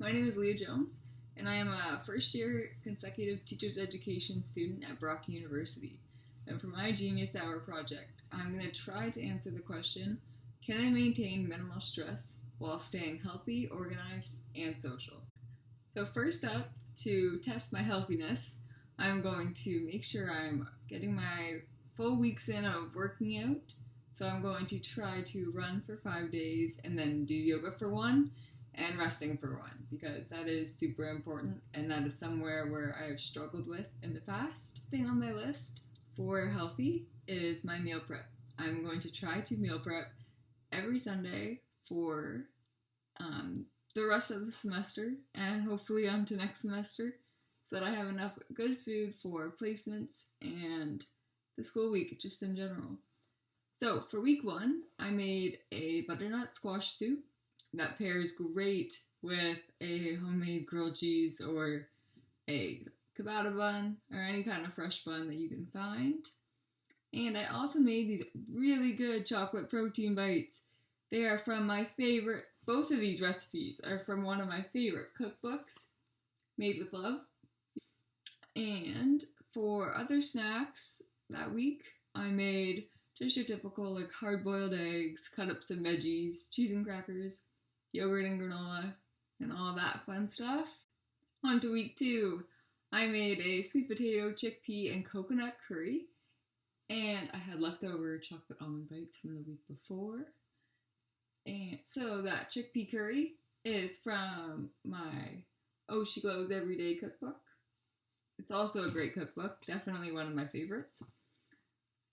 My name is Leah Jones, and I am a first year consecutive teacher's education student at Brock University. And for my Genius Hour project, I'm going to try to answer the question, can I maintain minimal stress while staying healthy, organized, and social? So first up, to test my healthiness, I'm going to make sure I'm getting my full weeks in of working out. So I'm going to try to run for 5 days and then do yoga for one and resting for one, because that is super important and that is somewhere where I have struggled with in the past. Thing on my list for healthy is my meal prep. I'm going to try to meal prep every Sunday for the rest of the semester and hopefully on to next semester, so that I have enough good food for placements and the school week just in general. So for week one, I made a butternut squash soup that pairs great with a homemade grilled cheese or a ciabatta bun or any kind of fresh bun that you can find. And I also made these really good chocolate protein bites. They are from my favorite, both of these recipes are from one of my favorite cookbooks, Made with Love. And for other snacks that week, I made just your typical like hard-boiled eggs, cut up some veggies, cheese and crackers, yogurt and granola, and all that fun stuff. On to week two, I made a sweet potato, chickpea, and coconut curry. And I had leftover chocolate almond bites from the week before. And so that chickpea curry is from my Oh She Glows Everyday cookbook. It's also a great cookbook, definitely one of my favorites.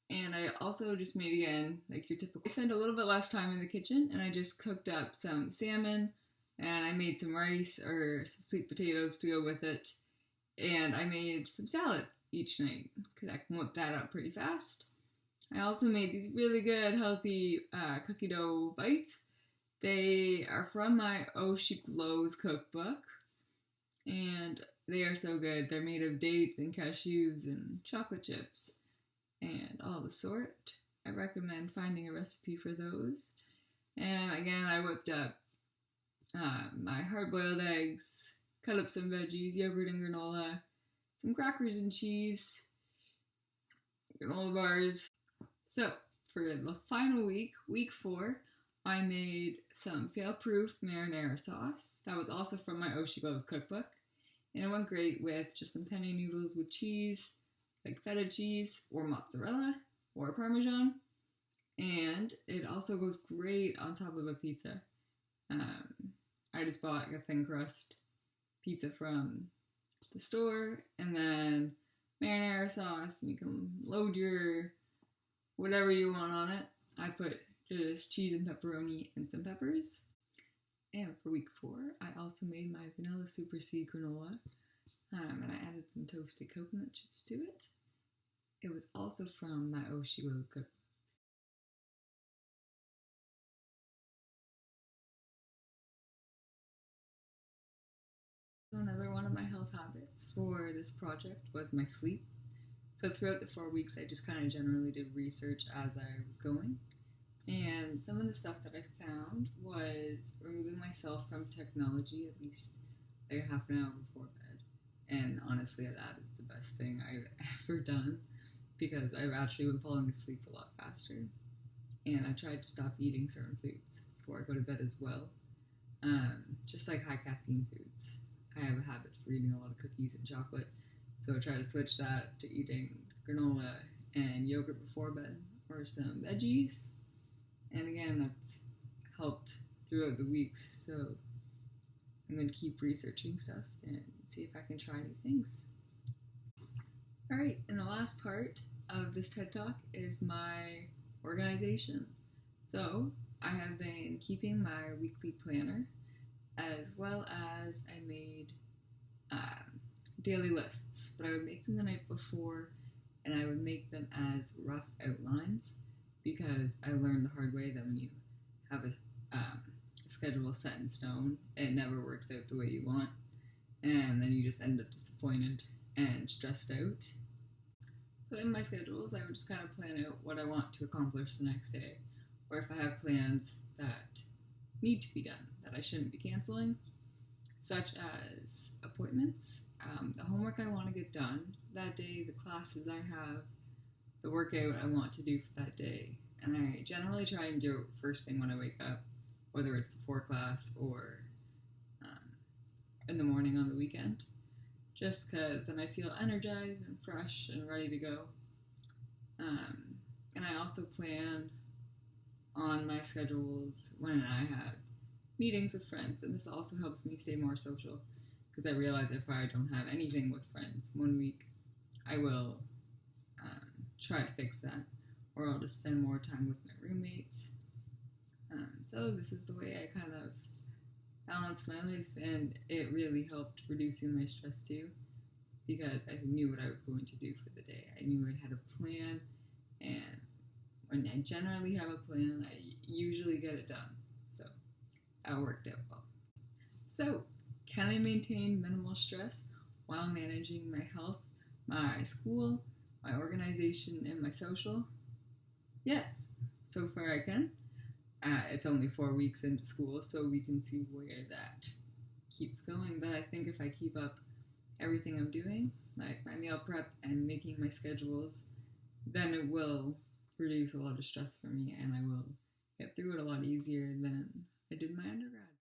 And I also just made, again, like your typical, I spent a little bit less time in the kitchen and I just cooked up some salmon and I made some rice or some sweet potatoes to go with it. And I made some salad each night because I can whip that up pretty fast. I also made these really good, healthy cookie dough bites. They are from my Oh She Glows cookbook, and they are so good. They're made of dates and cashews and chocolate chips and all the sort. I recommend finding a recipe for those. And again, I whipped up my hard-boiled eggs, cut up some veggies, yogurt and granola, some crackers and cheese, granola bars. So for the final week, week 4, I made some fail-proof marinara sauce. That was also from my Oh She Glows cookbook. And it went great with just some penne noodles with cheese, like feta cheese or mozzarella or parmesan. And it also goes great on top of a pizza. I just bought a thin crust pizza from the store, and then marinara sauce, and you can load your whatever you want on it. I put just cheese and pepperoni and some peppers. And for week 4, I also made my vanilla super seed granola, and I added some toasted coconut chips to it. It was also from my Oh She Glows cookbook. So another one of my health habits for this project was my sleep. So throughout the 4 weeks, I just kind of generally did research as I was going. And some of the stuff that I found was removing myself from technology at least like a half an hour before bed. And honestly, that is the best thing I've ever done, because I've actually been falling asleep a lot faster. And I tried to stop eating certain foods before I go to bed as well, just like high caffeine foods. I have a habit for eating a lot of cookies and chocolate, so I try to switch that to eating granola and yogurt before bed or some veggies. And again, that's helped throughout the weeks, so I'm going to keep researching stuff and see if I can try new things. Alright, and the last part of this TED Talk is my organization. So I have been keeping my weekly planner, as well as I made daily lists, but I would make them the night before and I would make them as rough outlines, because I learned the hard way that when you have a schedule set in stone, it never works out the way you want, and then you just end up disappointed and stressed out. So in my schedules, I would just kind of plan out what I want to accomplish the next day, or if I have plans that need to be done that I shouldn't be canceling. such as appointments, the homework I want to get done that day, the classes I have, the workout I want to do for that day. And I generally try and do it first thing when I wake up, whether it's before class or in the morning on the weekend, just because then I feel energized and fresh and ready to go. And I also plan on my schedules when I have meetings with friends, and this also helps me stay more social because I realize if I don't have anything with friends one week, I will try to fix that, or I'll just spend more time with my roommates. So this is the way I kind of balance my life, and it really helped reducing my stress too, because I knew what I was going to do for the day. I knew I had a plan, and when I generally have a plan, I usually get it done. So that worked out well. So, can I maintain minimal stress while managing my health, my school, my organization, and my social? Yes, so far I can. It's only 4 weeks into school, so we can see where that keeps going. But I think if I keep up everything I'm doing, like my meal prep and making my schedules, then it will reduce a lot of stress for me and I will get through it a lot easier than I did in my undergrad.